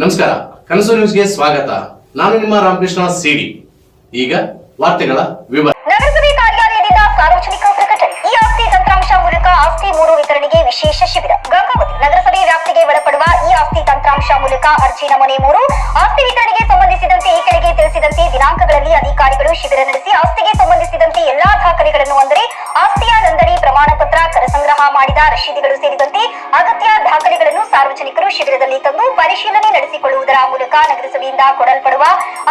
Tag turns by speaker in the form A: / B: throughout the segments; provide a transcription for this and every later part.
A: ನಮಸ್ಕಾರ, ಕನಸು ನ್ಯೂಸ್ಗೆ ಸ್ವಾಗತ. ನಾನು ನಿಮ್ಮ ರಾಮಕೃಷ್ಣ ಸಿಡಿ. ಈಗ ವಾರ್ತೆಗಳ ವಿವರ.
B: ನಗರಸಭೆ ಕಾರ್ಯಾಲಯದಿಂದ ಸಾರ್ವಜನಿಕ ಪ್ರಕಟಣೆ. ಈ ಆಸ್ತಿ ತಂತ್ರಾಂಶ ಮೂಲಕ ಆಸ್ತಿ ಮೂರು ವಿತರಣೆಗೆ ವಿಶೇಷ ಶಿಬಿರ. ಗಂಗಾವತಿ ನಗರಸಭೆ ವ್ಯಾಪ್ತಿಗೆ ಒಳಪಡುವ ಈ ಆಸ್ತಿ ತಂತ್ರಾಂಶ ಮೂಲಕ ಅರ್ಜಿ ನಮೂನೆ 3 ಆಸ್ತಿ ವಿತರಣೆಗೆ ಸಂಬಂಧಿಸಿದಂತೆ ಈ ಕೆಳಗೆ ತಿಳಿಸಿದಂತೆ ದಿನಾಂಕಗಳಲ್ಲಿ ಅಧಿಕಾರಿಗಳು ಶಿಬಿರ ನಡೆಸಿ ಆಸ್ತಿಗೆ ಸಂಬಂಧಿಸಿದಂತೆ ಎಲ್ಲಾ ದಾಖಲೆಗಳನ್ನು ಅಂದರೆ ಆಸ್ತಿಯ ನೋಂದಣಿ ಪ್ರಮಾಣ ಪತ್ರ, ಕರ ಸಂಗ್ರಹ ಮಾಡಿದ ರಶೀದಿಗಳು ಸೇರಿದಂತೆ ಅಗತ್ಯ ದಾಖಲೆಗಳನ್ನು ಸಾರ್ವಜನಿಕರು ಶಿಬಿರದಲ್ಲಿ ತಂದು ಪರಿಶೀಲನೆ ನಡೆಸಿಕೊಳ್ಳುವುದರ ಮೂಲಕ ನಗರಸಭೆಯಿಂದ ಕೊಡಲ್ಪಡುವ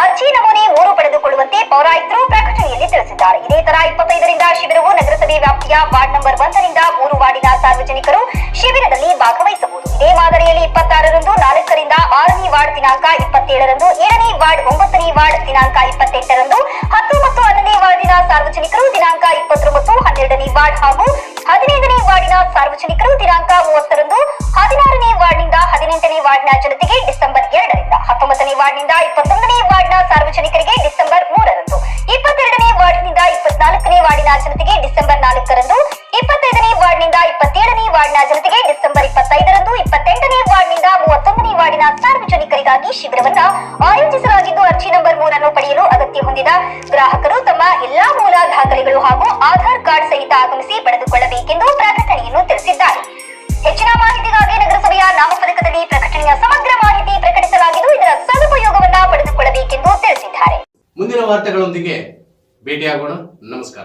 B: ಅರ್ಜಿ ನಮೂನೆ 3 ಪಡೆದುಕೊಳ್ಳುವಂತೆ ಪೌರಾಯುಕ್ತರು ಪ್ರಕಟಣೆಯಲ್ಲಿ ತಿಳಿಸಿದ್ದಾರೆ. ಇದೇ ತರ 25ರಿಂದ ಶಿಬಿರವು ನಗರಸಭೆ ವ್ಯಾಪ್ತಿಯ ವಾರ್ಡ್ ನಂಬರ್ 1ರಿಂದ 3 ವಾರ್ಡಿನ ಸಾರ್ವಜನಿಕರು ಶಿಬಿರದಲ್ಲಿ ಭಾಗವಹಿಸಬಹುದು. ಇದೇ ಮಾದರಿಯಲ್ಲಿ 26ರಂದು 4ರಿಂದ 6ನೇ ವಾರ್ಡ್ ದಿನಾಂಕ 27ರಂದು 7ನೇ ವಾರ್ಡ್ 9ನೇ ವಾರ್ಡ್ ದಿನಾಂಕ 28ರಂದು 10 ಮತ್ತು 11ನೇ ವಾರ್ಡಿನ ಸಾರ್ವಜನಿಕರು ದಿನಾಂಕ 29, 12ನೇ ವಾರ್ಡ್ ಹಾಗೂ 15ನೇ ವಾರ್ಡಿನ ಸಾರ್ವಜನಿಕರು ದಿನಾಂಕ 30ರಂದು 16ನೇ ವಾರ್ಡ್ನಿಂದ 18ನೇ ವಾರ್ಡ್ನ ಜನತೆಗೆ ಡಿಸೆಂಬರ್ 2ರಿಂದ 19ನೇ ವಾರ್ಡ್ನಿಂದ 21ನೇ ವಾರ್ಡ್ನ ಸಾರ್ವಜನಿಕರಿಗೆ ಡಿಸೆಂಬರ್ 3ರಂದು 22ನೇ ವಾರ್ಡ್ನಿಂದ 24ನೇ ವಾರ್ಡಿನ ಜನತೆಗೆ ಡಿಸೆಂಬರ್ 4ರಂದು 25ನೇ ವಾರ್ಡ್ನಿಂದ 27ನೇ ವಾರ್ಡ್ನ ಜನತೆಗೆ ಡಿಸೆಂಬರ್ 25ರಂದು 28ನೇ ವಾರ್ಡ್ನಿಂದ 31ನೇ ವಾರ್ಡಿನ ಸಾರ್ವಜನಿಕರಿಗಾಗಿ ಶಿಬಿರವನ್ನು ಆಯೋಜಿಸಲಾಗಿದ್ದು ಅರ್ಜಿ ನಂಬರ್ 3 ಅನ್ನು ಪಡೆಯಲು ಅಗತ್ಯ ಹೊಂದಿದ ಗ್ರಾಹಕರು ತಮ್ಮ ಎಲ್ಲಾ ಮೂಲ ದಾಖಲೆಗಳು ಹಾಗೂ ಆಧಾರ್ ಕಾರ್ಡ್ ಸಹಿತ ಆಗಮಿಸಿ ಪಡೆದುಕೊಳ್ಳಬೇಕೆಂದು ಪ್ರಕಟಣೆಯನ್ನು ತಿಳಿಸಿದ್ದಾರೆ. ಹೆಚ್ಚಿನ ಮಾಹಿತಿಗಾಗಿ ನಗರಸಭೆಯ ನಾಮಫಲಕದಲ್ಲಿ ಪ್ರಕಟಣೆಯ ಸಮಗ್ರ ಮಾಹಿತಿ ಪ್ರಕಟಿಸಲಾಗಿದ್ದು ಇದರ ಸದುಪಯೋಗವನ್ನ ಪಡೆದುಕೊಳ್ಳಬೇಕೆಂದು ತಿಳಿಸಿದ್ದಾರೆ.
A: ಮುಂದಿನ ವಾರ್ತೆಗಳೊಂದಿಗೆ ಭೇಟಿಯಾಗೋಣ. ನಮಸ್ಕಾರ.